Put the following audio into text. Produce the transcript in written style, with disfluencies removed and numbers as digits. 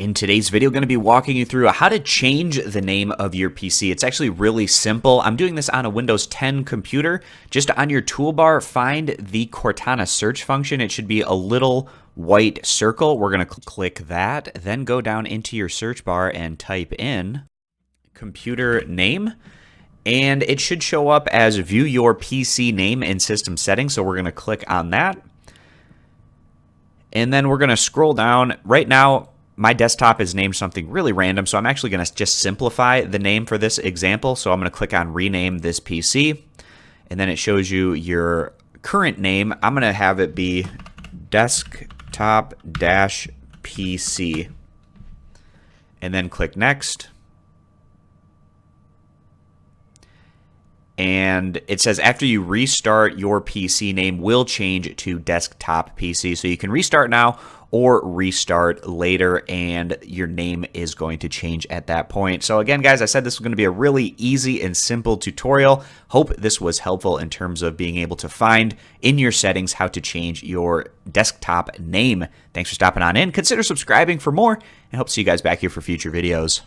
In today's video, I'm going to be walking you through how to change the name of your PC. It's actually really simple. I'm doing this on a Windows 10 computer. Just on your toolbar, find the Cortana search function. It should be a little white circle. We're going to click that, then go down into your search bar and type in computer name. And it should show up as view your PC name in system settings. So we're going to click on that. And then we're going to scroll down. Right now, my desktop is named something really random, so I'm actually going to just simplify the name for this example. So I'm going to click on rename this PC, and then it shows you your current name. I'm going to have it be desktop-PC, and then click next. And it says after you restart, your PC name will change to desktop PC. So you can restart now or restart later, and your name is going to change at that point. So again, guys, I said this was going to be a really easy and simple tutorial. Hope this was helpful in terms of being able to find in your settings how to change your desktop name. Thanks for stopping on in. Consider subscribing for more, and hope to see you guys back here for future videos.